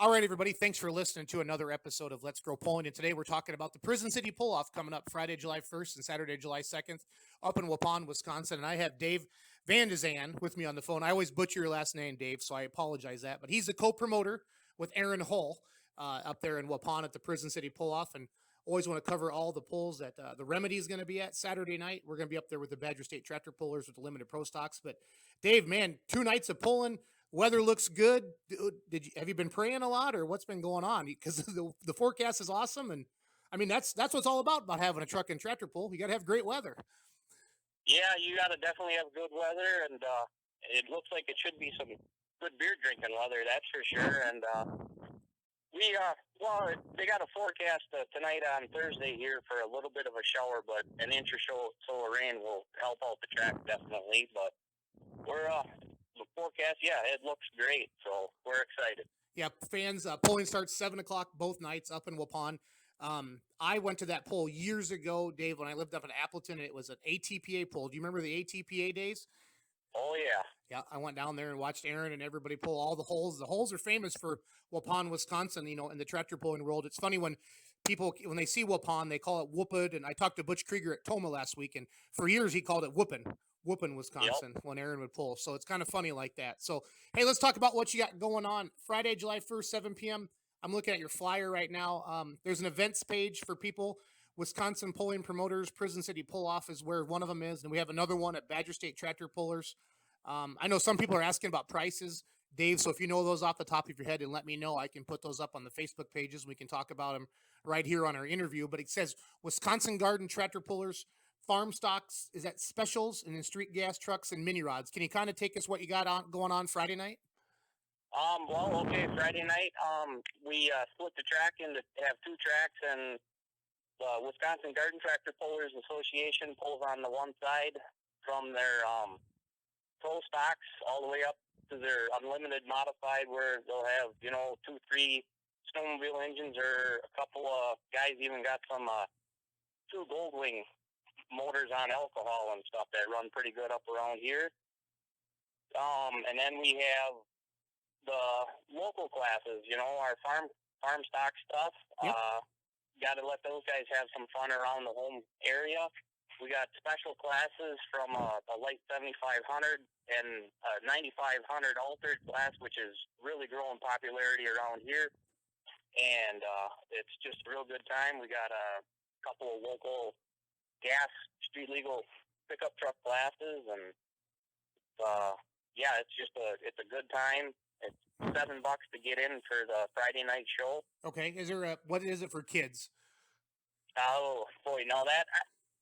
All right, everybody. Thanks for listening to another episode of Let's Grow Pulling. And today we're talking about the Prison City Pull-Off coming up Friday, July 1st and Saturday, July 2nd up in Waupun, Wisconsin. And I have Dave Van de Zan with me on the phone. I always butcher your last name, Dave, so I apologize that. But he's the co-promoter with Aaron Hull up there in Waupun at the Prison City Pull-Off. And always want to cover all the pulls that the Remedy is going to be at Saturday night. We're going to be up there with the Badger State Tractor Pullers with the limited pro stocks. But Dave, man, 2 nights of pulling. Weather looks good. Have you been praying a lot, or what's been going on? Because the forecast is awesome, and I mean that's what it's all about having a truck and tractor pull. You got to have great weather. Yeah, you got to definitely have good weather, and it looks like it should be some good beer drinking weather, that's for sure. And they got a forecast tonight on Thursday here for a little bit of a shower, but an inch or so of rain will help out the track definitely. But we're the forecast, yeah, it looks great, so we're excited. Yeah, fans, polling starts 7 o'clock both nights up in Waupun. I went to that poll years ago, Dave, when I lived up in Appleton, and it was an ATPA poll. Do you remember the ATPA days? Oh, yeah. Yeah, I went down there and watched Aaron and everybody pull all the holes. The holes are famous for Waupun, Wisconsin, in the tractor pulling world. It's funny when they see Waupun, they call it Waupun. And I talked to Butch Krieger at Toma last week, and for years he called it Waupun, Wisconsin, when Aaron would pull. So it's kind of funny like that. So, hey, let's talk about what you got going on. Friday, July 1st, 7 p.m. I'm looking at your flyer right now. There's an events page for people. Wisconsin Pulling Promoters, Prison City Pull-Off is where one of them is. And we have another one at Badger State Tractor Pullers. I know some people are asking about prices, Dave. So if you know those off the top of your head, and let me know, I can put those up on the Facebook pages. We can talk about them right here on our interview. But it says Wisconsin Garden Tractor Pullers, farm stocks is at specials, and then street gas trucks and mini rods. Can you kind of take us what you got going on Friday night? Friday night, we split the track into have 2 tracks, and the Wisconsin Garden Tractor Pullers Association pulls on the one side from their pro stocks all the way up to their unlimited modified, where they'll have 2, 3 snowmobile engines, or a couple of guys even got some 2 Goldwing motors on alcohol and stuff that run pretty good up around here. And then we have the local classes, our farm stock stuff. Yep. Got to let those guys have some fun around the home area. We got special classes from a light 7500 and a 9500 altered class, which is really growing popularity around here. And it's just a real good time. We got a couple of local gas street legal pickup truck classes, and it's a good time. It's $7 to get in for the Friday night show. Okay, what is it for kids? Oh boy, no, that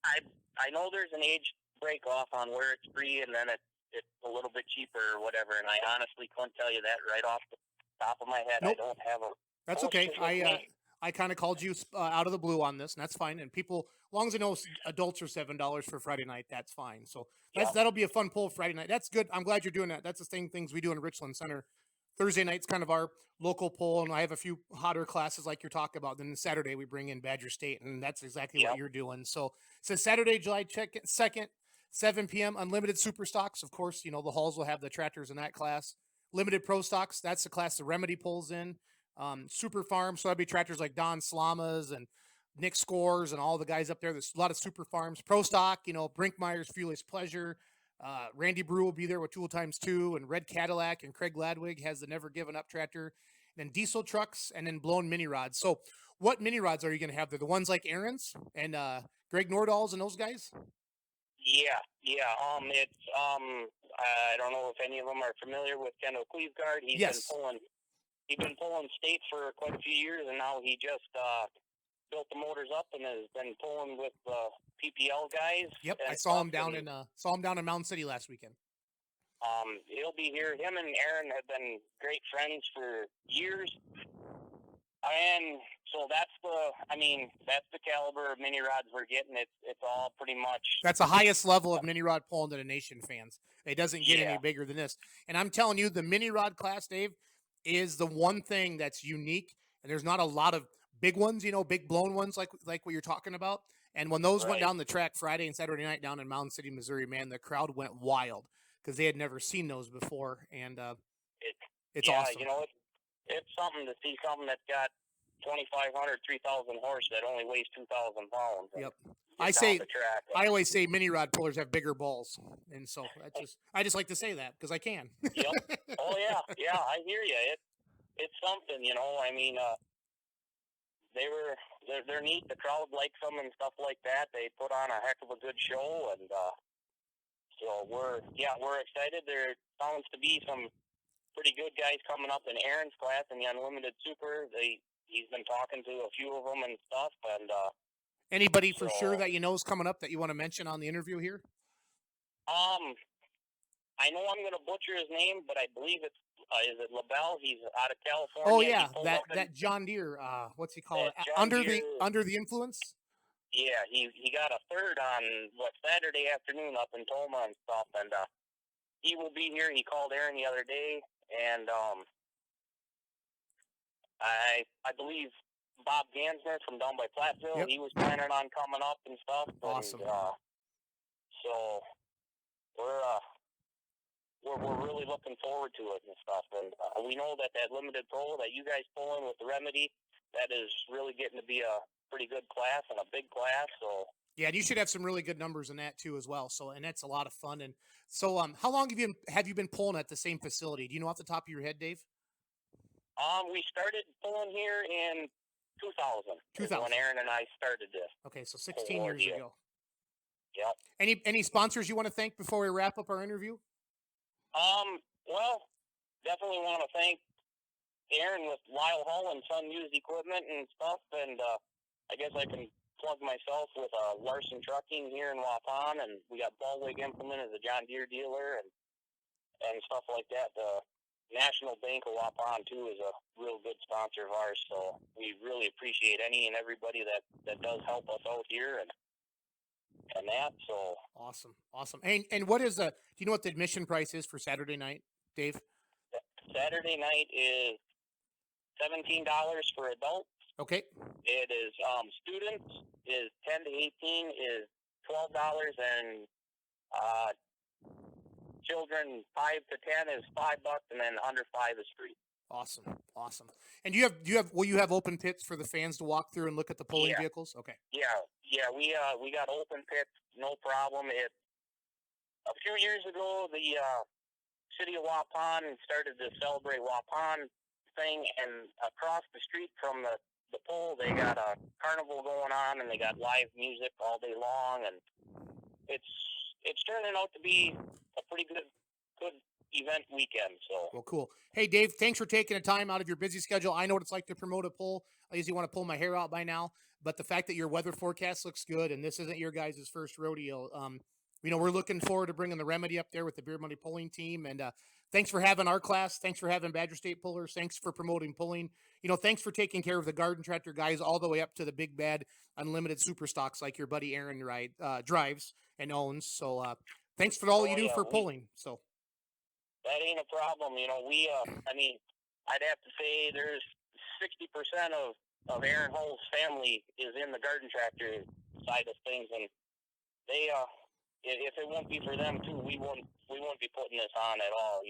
I know there's an age break off on where it's free, and then it's a little bit cheaper or whatever. And I honestly couldn't tell you that right off the top of my head. Nope. I don't have a. That's okay. I kind of called you out of the blue on this, and that's fine. And people, as long as they know adults are $7 for Friday night, that's fine. So that'll be a fun pull Friday night. That's good. I'm glad you're doing that. That's the same things we do in Richland Center. Thursday night's kind of our local pull, and I have a few hotter classes like you're talking about. Then Saturday we bring in Badger State, and that's exactly what you're doing. So Saturday, July 2nd, 7 p.m. Unlimited super stocks. Of course, the halls will have the tractors in that class. Limited pro stocks. That's the class the Remedy pulls in. Super farm. So that'd be tractors like Don Slamas and Nick Scores and all the guys up there. There's a lot of super farms. Pro stock, Brinkmeyer's Fearless Pleasure. Randy Brew will be there with Tool Times 2, and Red Cadillac, and Craig Ladwig has the Never Given Up tractor, and then diesel trucks, and then blown mini rods. So what mini rods are you going to have there? The ones like Aaron's and Greg Nordall's and those guys? Yeah. It's I don't know if any of them are familiar with Kendall Cleveguard. He's been pulling state for quite a few years, and now he just built the motors up and has been pulling with the PPL guys. Yep, I saw him down in Mountain City last weekend. He'll be here. Him and Aaron have been great friends for years, and so that's the caliber of mini rods we're getting. It's all pretty much. That's the highest level of mini rod pulling to the nation, fans. It doesn't get any bigger than this. And I'm telling you, the mini rod class, Dave, is the one thing that's unique. And there's not a lot of big ones, big blown ones like what you're talking about. And when those went down the track Friday and Saturday night down in Mountain City, Missouri, man, the crowd went wild because they had never seen those before. And it's awesome. it's something to see something that's got 2,500, 3,000 horse that only weighs 2,000 pounds. Yep. The track. I always say mini rod pullers have bigger balls, and so I just like to say that because I can. Yep. Oh yeah, yeah. I hear you. It's something, you know. I mean, they're neat. The crowd likes them and stuff like that. They put on a heck of a good show, and so we're excited. There sounds to be some pretty good guys coming up in Aaron's class in the Unlimited Super. He's been talking to a few of them and stuff, and anybody for sure that you know is coming up that you want to mention on the interview here? I know I'm going to butcher his name, but I believe it's is it LaBelle? He's out of California. Oh yeah, that John Deere. What's he called? Under the Influence. Yeah, he got a third on Saturday afternoon up in Toma and stuff, and he will be here. He called Aaron the other day, and I believe Bob Gansner from down by Platteville. Yep. He was planning on coming up and stuff. Awesome. And, so we're really looking forward to it and stuff. And we know that limited pro that you guys pull in with the Remedy, that is really getting to be a pretty good class and a big class. So yeah, and you should have some really good numbers in that too as well. So, and that's a lot of fun. And so, how long have you been pulling at the same facility? Do you know off the top of your head, Dave? We started pulling here in 2000. When Aaron and I started this. Okay, so 16 years ago. Yep. Any sponsors you want to thank before we wrap up our interview? Well, definitely want to thank Aaron with Lyle Hall and Son Used Equipment and stuff, and I guess I can plug myself with Larson Trucking here in Waupun, and we got Baldwig Implement as a John Deere dealer and stuff like that. The National Bank of Waupun too is a real good sponsor of ours, so we really appreciate any and everybody that does help us out here and that. So awesome. And what is do you know what the admission price is for Saturday night, Dave? Saturday night is $17 for adults. Okay. It is students is 10 to 18 is $12, and children 5 to 10 is $5, and then under 5 is free. Awesome. And will you have open pits for the fans to walk through and look at the pulling vehicles? Okay. Yeah. We got open pits, no problem. A few years ago, the city of Waupun started to celebrate Waupun thing, and across the street from the pole, they got a carnival going on, and they got live music all day long, and it's turning out to be a pretty good event weekend. So well, cool. Hey, Dave, thanks for taking the time out of your busy schedule. I know what it's like to promote a pull. I usually want to pull my hair out by now, but the fact that your weather forecast looks good and this isn't your guys' first rodeo, we're looking forward to bringing the Remedy up there with the Beer Money pulling team. And thanks for having our class. Thanks for having Badger State pullers. Thanks for promoting pulling. Thanks for taking care of the garden tractor guys all the way up to the big bad unlimited super stocks like your buddy Aaron drives and owns. So thanks for all you do for pulling. So that ain't a problem. I'd have to say there's 60% of Aaron Hull's family is in the garden tractor side of things, and they if it won't be for them too, we won't be putting this on at all.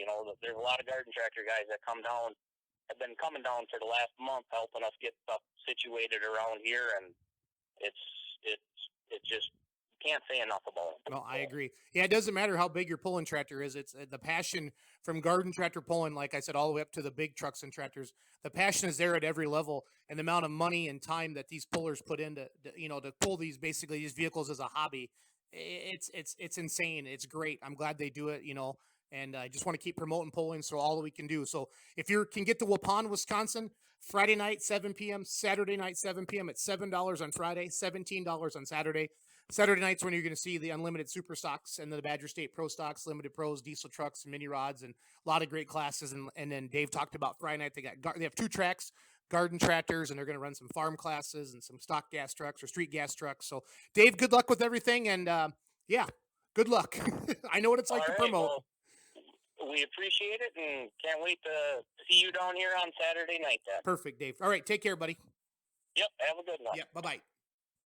There's a lot of garden tractor guys that have been coming down for the last month helping us get stuff situated around here, and it's just can't say enough about it. No, I agree. Yeah, it doesn't matter how big your pulling tractor is. It's the passion from garden tractor pulling, like I said, all the way up to the big trucks and tractors. The passion is there at every level, and the amount of money and time that these pullers put into to pull these vehicles as a hobby, it's insane. It's great. I'm glad they do it. And I just want to keep promoting pulling, so all that we can do. So if you can get to Waupun, Wisconsin, Friday night 7 p.m., Saturday night 7 p.m. It's $7 on Friday, $17 on Saturday. Saturday night's when you're going to see the unlimited super stocks and the Badger State Pro stocks, limited pros, diesel trucks, mini rods, and a lot of great classes. And then Dave talked about Friday night. They have 2 tracks, garden tractors, and they're going to run some farm classes and some stock gas trucks or street gas trucks. So Dave, good luck with everything. And good luck. I know what it's like to promote. Well, we appreciate it and can't wait to see you down here on Saturday night then. Perfect, Dave. All right. Take care, buddy. Yep. Have a good one. Yep. Bye-bye.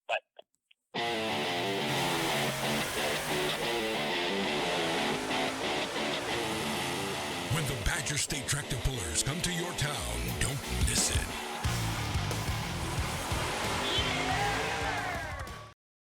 Bye. When the Badger State Tractor